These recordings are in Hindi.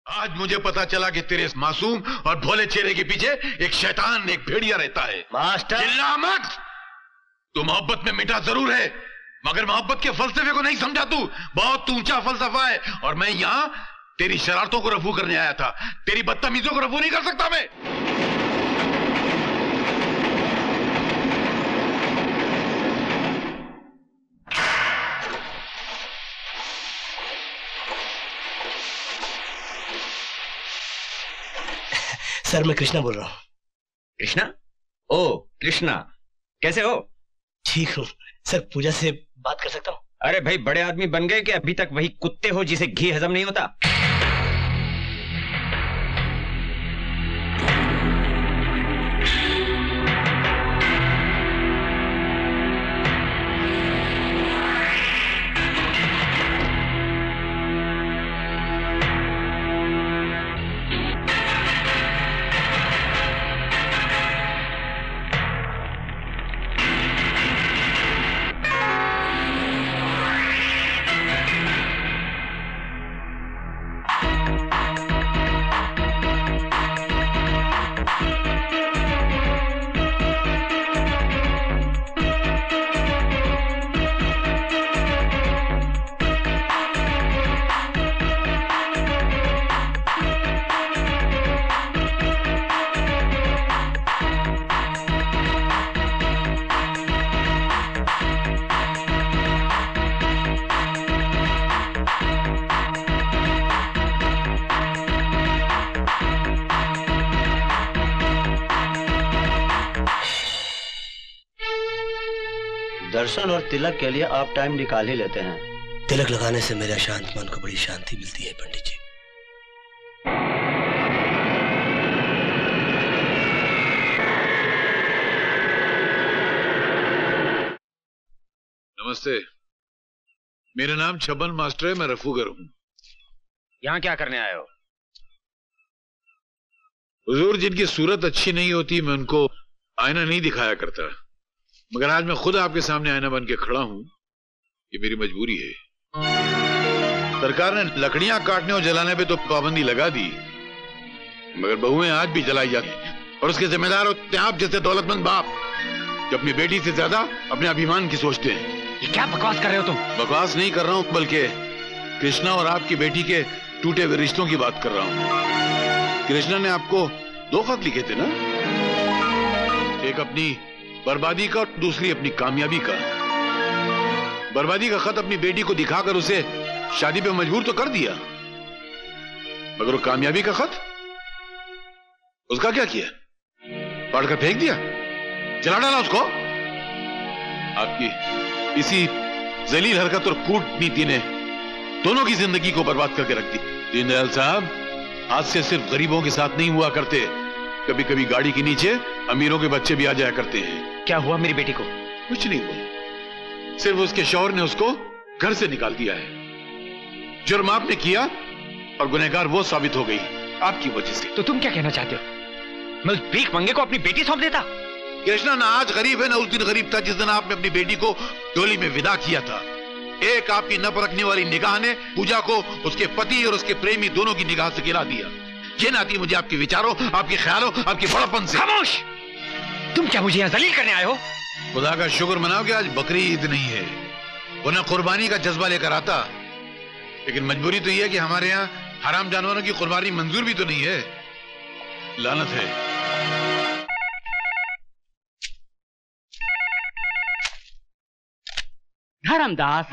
आज मुझे पता चला कि तेरे इस मासूम और भोले चेहरे के पीछे एक शैतान, एक भेड़िया रहता है। मास्टर चिल्ला मत। तू मोहब्बत में मिटा जरूर है, मगर मोहब्बत के फलसफे को नहीं समझा तू। बहुत ऊंचा फलसफा है, और मैं यहां तेरी शरारतों को रफू करने आया था। तेरी बदतमीजों को रफू नहीं कर सकता मैं। सर मैं कृष्णा बोल रहा हूँ। कृष्णा? ओ कृष्णा, कैसे हो? ठीक हूँ सर। पूजा से बात कर सकता हूँ? अरे भाई, बड़े आदमी बन गए कि अभी तक वही कुत्ते हो जिसे घी हजम नहीं होता? दर्शन और तिलक के लिए आप टाइम निकाल ही लेते हैं। तिलक लगाने से मेरे अशांत मन को बड़ी शांति मिलती है पंडित जी। नमस्ते, मेरा नाम छबन मास्टर है, मैं रफूगर हूं। यहाँ क्या करने आए हो? हुजूर, जिनकी सूरत अच्छी नहीं होती मैं उनको आईना नहीं दिखाया करता, मगर आज मैं खुद आपके सामने आईना बन के खड़ा हूं। ये मेरी मजबूरी है। सरकार ने लकड़ियां काटने और जलाने पे तो पाबंदी लगा दी, मगर बहुएं आज भी जलाई जाती हैं, और उसके जिम्मेदार होते हैं आप जैसे दौलतमंद बाप, जो अपनी बेटी से ज्यादा अपने अभिमान की सोचते हैं। ये क्या बकवास कर रहे हो तुम? बकवास नहीं कर रहा हूं, बल्कि कृष्णा और आपकी बेटी के टूटे हुए रिश्तों की बात कर रहा हूं। कृष्णा ने आपको 2 खत लिखे थे ना, एक अपनी बर्बादी का और दूसरी अपनी कामयाबी का। बर्बादी का खत अपनी बेटी को दिखाकर उसे शादी पे मजबूर तो कर दिया, मगर वो कामयाबी का खत, उसका क्या किया? पढ़कर फेंक दिया, जला डाला उसको। आपकी इसी जलील हरकत और कूटनीति ने दोनों की जिंदगी को बर्बाद करके रख दी। दीनदयाल साहब, हादसे सिर्फ गरीबों के साथ नहीं हुआ करते, कभी कभी गाड़ी के नीचे अमीरों के बच्चे भी आ जाया करते हैं। क्या हुआ मेरी बेटी को? कुछ नहीं हुआ, सिर्फ उसके शौहर ने उसको घर से निकाल दिया है। जुर्म आपने किया और गुनहगार वो साबित हो गई आपकी वजह से। तो तुम क्या कहना चाहते हो? मैं उस भीख मंगे को अपनी बेटी सौंप देता? कृष्णा ना आज गरीब है ना उस दिन गरीब था जिस दिन आपने अपनी बेटी को डोली में विदा किया था। एक आपकी न परखने वाली निगाह ने पूजा को उसके पति और उसके प्रेमी दोनों की निगाह से गिरा दिया। ये नाती मुझे आपके विचारों, आपके ख्यालों, आपकी बड़प्पन से। खामोश! तुम क्या मुझे यहाँ जलील करने आए हो? खुदा का शुक्र मनाओ कि आज बकरी ईद नहीं है, वरना कुर्बानी का जज्बा लेकर आता। लेकिन मजबूरी तो यह है कि हमारे यहाँ हराम जानवरों की कुर्बानी मंजूर भी तो नहीं है। लानत है। धर्मदास,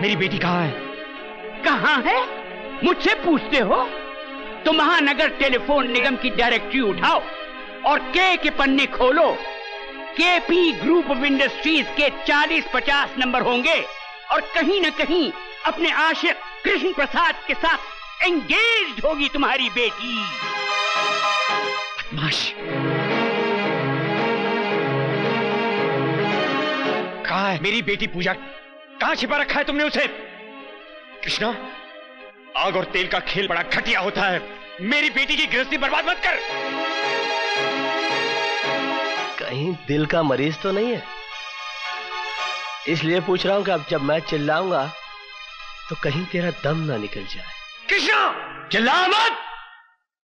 मेरी बेटी कहाँ है? कहाँ है मुझसे पूछते हो? तो महानगर टेलीफोन निगम की डायरेक्टरी उठाओ और के पन्ने खोलो। केपी ग्रुप ऑफ इंडस्ट्रीज के 40-50 नंबर होंगे, और कहीं न कहीं अपने आशिक कृष्ण प्रसाद के साथ एंगेज्ड होगी तुम्हारी बेटी। बदमाश! कहाँ है मेरी बेटी पूजा? कहाँ छिपा रखा है तुमने उसे? कृष्णा, आग और तेल का खेल बड़ा घटिया होता है। मेरी बेटी की गृहस्थी बर्बाद मत कर। कहीं दिल का मरीज तो नहीं है? इसलिए पूछ रहा हूं कि अब जब मैं चिल्लाऊंगा तो कहीं तेरा दम ना निकल जाए। कृष्णा! चिल्ला मत।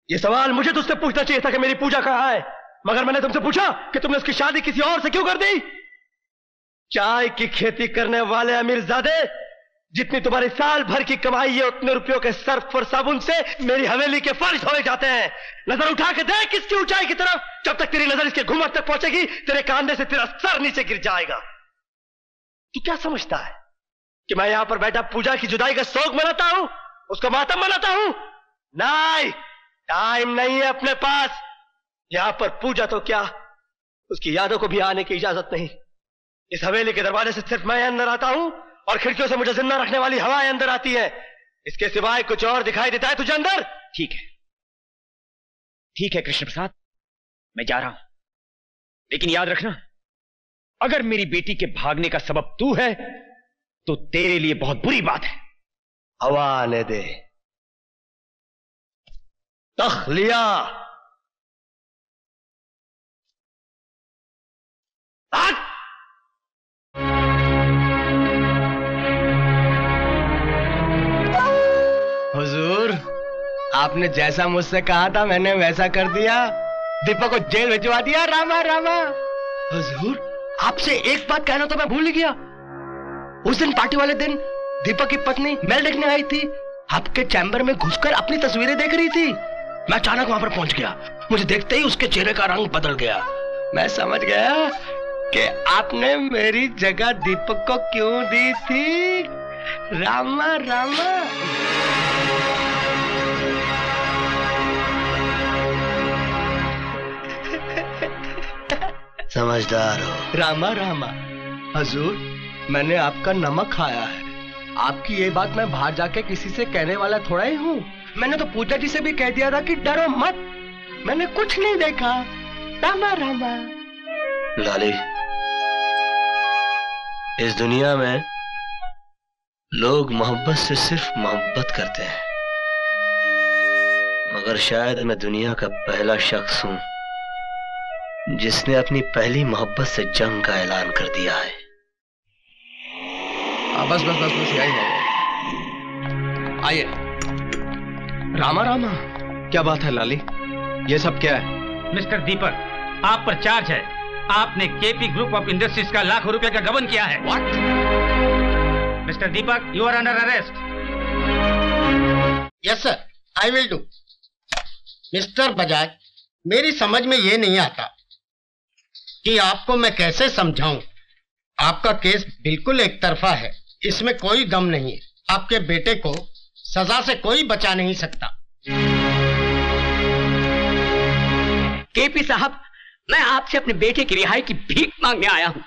ये सवाल मुझे तुझसे पूछना चाहिए था कि मेरी पूजा कहाँ है, मगर मैंने तुमसे पूछा कि तुमने उसकी शादी किसी और से क्यों कर दी। चाय की खेती करने वाले अमीरजादे, जितनी तुम्हारी साल भर की कमाई है उतने रुपयों के सर्फ और साबुन से मेरी हवेली के फर्श धोए जाते हैं। नजर उठा के देख इसकी ऊंचाई की तरफ, जब तक तेरी नजर इसके घुमट तक पहुंचेगी तेरे कांधे से तेरा सर नीचे गिर जाएगा। तू क्या समझता है कि मैं यहां पर बैठा पूजा की जुदाई का शोक मनाता हूं, उसका मातम मनाता हूं? नहीं, टाइम नहीं है अपने पास। यहां पर पूजा तो क्या, उसकी यादों को भी आने की इजाजत नहीं। इस हवेली के दरवाजे से सिर्फ मैं अंदर आता हूं और खिड़कियों से मुझे जिंदा रखने वाली हवाएं अंदर आती है। इसके सिवाय कुछ और दिखाई देता है तुझे अंदर? ठीक है, ठीक है कृष्ण प्रसाद, मैं जा रहा हूं, लेकिन याद रखना, अगर मेरी बेटी के भागने का सबब तू है तो तेरे लिए बहुत बुरी बात है। हवा आने दे। तखलिया। हुजूर, आपने जैसा मुझसे कहा था मैंने वैसा कर दिया। दीपक को जेल भिजवा दिया। रामा रामा। हुजूर, आपसे एक बात कहना तो मैं भूल ही गया। उस दिन पार्टी वाले दिन दीपक की पत्नी मेल देखने आई थी, आपके चैम्बर में घुसकर अपनी तस्वीरें देख रही थी। मैं अचानक वहां पर पहुंच गया, मुझे देखते ही उसके चेहरे का रंग बदल गया। मैं समझ गया कि आपने मेरी जगह दीपक को क्यों दी थी। रामा रामा। समझदार हो। रामा रामा। हुजूर, मैंने आपका नमक खाया है। आपकी ये बात मैं बाहर जाके किसी से कहने वाला थोड़ा ही हूँ। मैंने तो पूजा जी से भी कह दिया था कि डरो मत, मैंने कुछ नहीं देखा। रामा रामा। लाली, इस दुनिया में लोग मोहब्बत से सिर्फ मोहब्बत करते हैं, मगर शायद मैं दुनिया का पहला शख्स हूं जिसने अपनी पहली मोहब्बत से जंग का ऐलान कर दिया है। बस बस बस बस यही है। आइए। रामा रामा। क्या बात है लाली, ये सब क्या है? मिस्टर दीपक, आप पर चार्ज है। आपने केपी ग्रुप ऑफ इंडस्ट्रीज का लाखों रुपए का गबन किया है। What? Mister Deepak, you are under arrest. Yes sir, I will do. Mister Bajaj, मेरी समझ में ये नहीं आता कि आपको मैं कैसे समझाऊं। आपका केस बिल्कुल एक तरफा है, इसमें कोई गम नहीं है। आपके बेटे को सजा से कोई बचा नहीं सकता। केपी साहब, मैं आपसे अपने बेटे की रिहाई की भीख मांगने आया हूँ।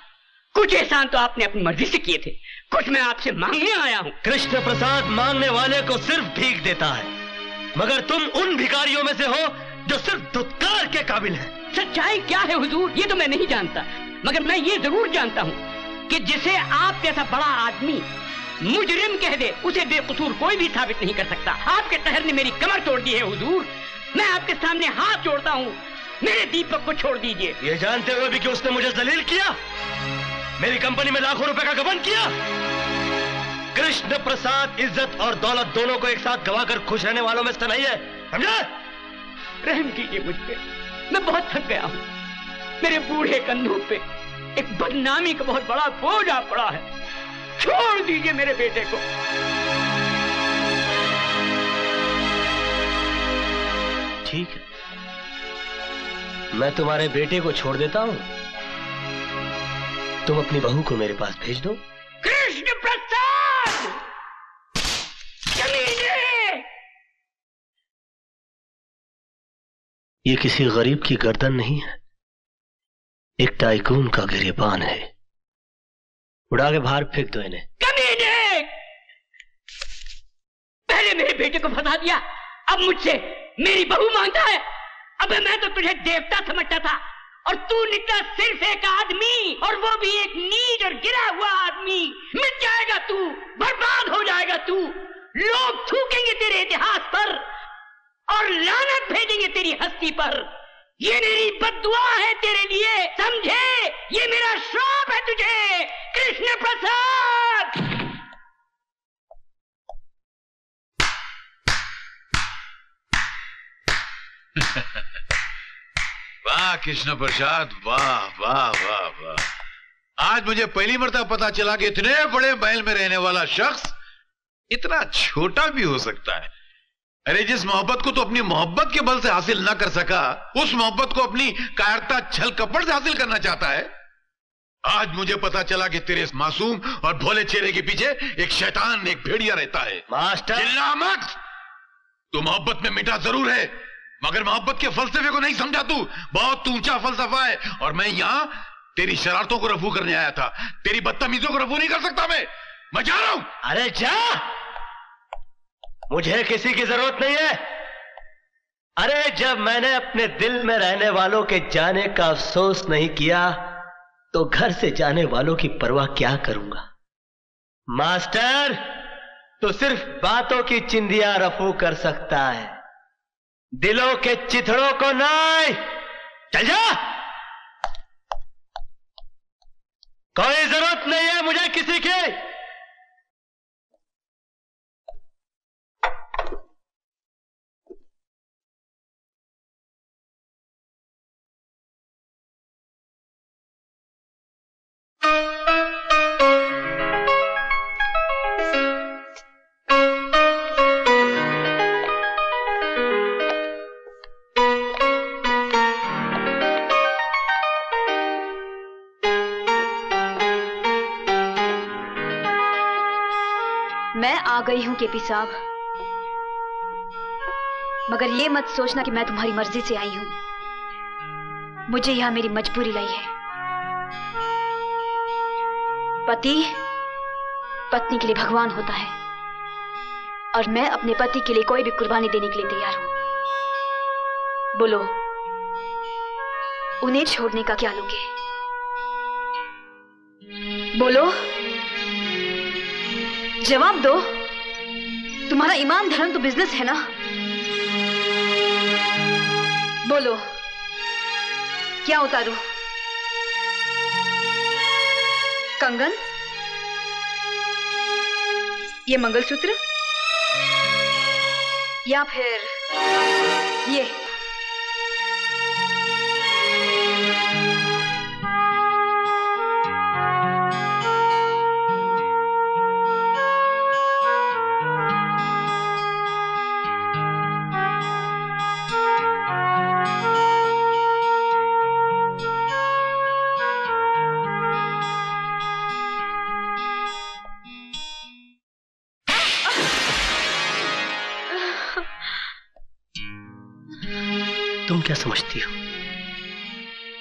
कुछ एहसान तो आपने अपनी मर्जी से किए थे, कुछ मैं आपसे मांगने आया हूँ। कृष्ण प्रसाद मांगने वाले को सिर्फ भीख देता है, मगर तुम उन भिखारियों में से हो जो सिर्फ धुतकार के काबिल हैं। सच्चाई क्या है हुजूर, ये तो मैं नहीं जानता, मगर मैं ये जरूर जानता हूँ कि जिसे आप जैसा बड़ा आदमी मुजरिम कह दे, उसे बेकसूर कोई भी साबित नहीं कर सकता। आपके कहर ने मेरी कमर तोड़ दी है हुजूर। मैं आपके सामने हाथ जोड़ता हूँ, मेरे दीपक को छोड़ दीजिए। ये जानते हुए भी कि उसने मुझे जलील किया, मेरी कंपनी में लाखों रुपए का गबन किया। कृष्ण प्रसाद इज्जत और दौलत दोनों को एक साथ गवाकर खुश रहने वालों में से नहीं है, समझे? रहम कीजिए मुझ पे, मैं बहुत थक गया हूँ। मेरे बूढ़े कंधों पे एक बदनामी का बहुत बड़ा बोझ आ पड़ा है। छोड़ दीजिए मेरे बेटे को। ठीक है, मैं तुम्हारे बेटे को छोड़ देता हूं, तुम अपनी बहू को मेरे पास भेज दो। कृष्ण प्रसाद, कमीने! ये किसी गरीब की गर्दन नहीं है, एक टाइकून का गिरेबान है। उड़ा के बाहर फेंक दो इन्हें। कमीने! पहले मेरे बेटे को फंसा दिया, अब मुझसे मेरी बहू मांगता है। अबे मैं तो तुझे देवता समझता था और तू निकला सिर्फ एक आदमी, और वो भी एक नीच और गिरा हुआ आदमी। मिट जाएगा तू, बर्बाद हो जाएगा तू। लोग थूकेंगे तेरे इतिहास पर और लानत भेजेंगे तेरी हस्ती पर। ये मेरी बद्दुआ है तेरे लिए, समझे? ये मेरा श्राप है तुझे, कृष्ण प्रसाद। वाह कृष्ण प्रसाद, वाह वाह वाह वाह। आज मुझे पहली मर्तबा पता चला कि इतने बड़े महल में रहने वाला शख्स इतना छोटा भी हो सकता है। अरे जिस मोहब्बत को तो अपनी मोहब्बत के बल से हासिल ना कर सका, उस मोहब्बत को अपनी कायरता छल कपट से हासिल करना चाहता है। आज मुझे पता चला कि तेरे इस मासूम और भोले चेहरे के पीछे एक शैतान, एक भेड़िया रहता है। मास्टर चिल्ला मत। तू मोहब्बत में मिटा जरूर है, मगर मोहब्बत के फलसफे को नहीं समझा तू। बहुत ऊंचा फलसफा है, और मैं यहां तेरी शरारतों को रफू करने आया था। तेरी बदतमीजों को रफू नहीं कर सकता मैं जा रहा हूं। अरे जा, मुझे किसी की जरूरत नहीं है। अरे जब मैंने अपने दिल में रहने वालों के जाने का अफसोस नहीं किया, तो घर से जाने वालों की परवाह क्या करूंगा। मास्टर, तो सिर्फ बातों की चिंदियां रफू कर सकता है, दिलों के चिथड़ों को नहीं। चल जा, कोई जरूरत नहीं है मुझे किसी की। मैं आ गई हूं केपी साहब, मगर ये मत सोचना कि मैं तुम्हारी मर्जी से आई हूं। मुझे यहां मेरी मजबूरी लाई है। पति पत्नी के लिए भगवान होता है, और मैं अपने पति के लिए कोई भी कुर्बानी देने के लिए तैयार हूं। बोलो, उन्हें छोड़ने का क्या लोगे? बोलो, जवाब दो। तुम्हारा ईमान धर्म तो बिजनेस है ना? बोलो, क्या उतारूं? कंगन, ये मंगलसूत्र, या फिर ये? तुम क्या समझती हो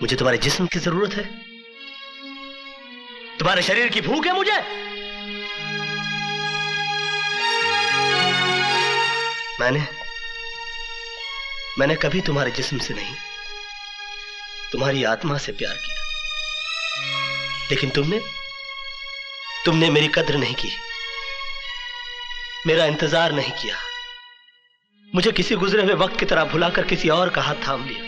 मुझे तुम्हारे जिस्म की जरूरत है? तुम्हारे शरीर की भूख है मुझे? मैंने कभी तुम्हारे जिस्म से नहीं, तुम्हारी आत्मा से प्यार किया। लेकिन तुमने मेरी कद्र नहीं की, मेरा इंतजार नहीं किया। मुझे किसी गुजरे हुए वक्त की तरह भुलाकर किसी और का हाथ थाम लिया।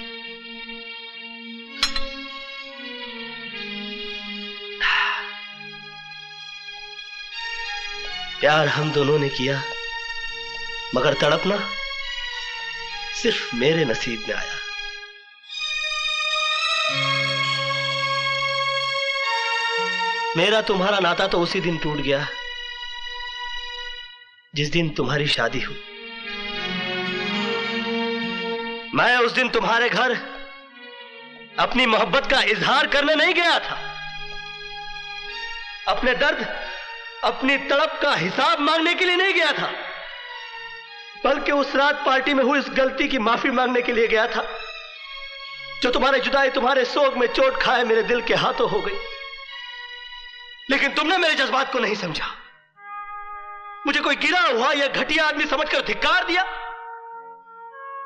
प्यार हम दोनों ने किया, मगर तड़पना सिर्फ मेरे नसीब में आया। मेरा तुम्हारा नाता तो उसी दिन टूट गया जिस दिन तुम्हारी शादी हुई। मैं उस दिन तुम्हारे घर अपनी मोहब्बत का इजहार करने नहीं गया था, अपने दर्द, अपनी तड़प का हिसाब मांगने के लिए नहीं गया था, बल्कि उस रात पार्टी में हुई इस गलती की माफी मांगने के लिए गया था जो तुम्हारे जुदाई, तुम्हारे सोग में चोट खाए मेरे दिल के हाथों हो गई। लेकिन तुमने मेरे जज्बात को नहीं समझा, मुझे कोई गिरा हुआ या घटिया आदमी समझकर धिक्कार दिया।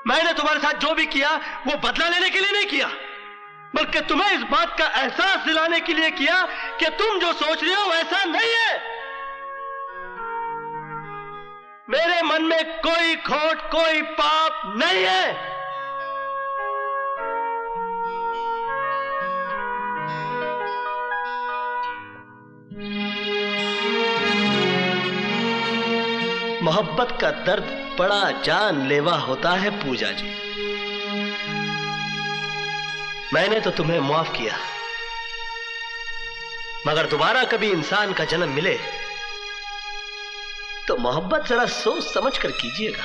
मैंने तुम्हारे साथ जो भी किया वो बदला लेने के लिए नहीं किया, बल्कि तुम्हें इस बात का एहसास दिलाने के लिए किया कि तुम जो सोच रहे हो वैसा नहीं है। मेरे मन में कोई खोट, कोई पाप नहीं है। मोहब्बत का दर्द बड़ा जानलेवा होता है पूजा जी। मैंने तो तुम्हें माफ किया, मगर दोबारा कभी इंसान का जन्म मिले तो मोहब्बत जरा सोच समझ कर कीजिएगा।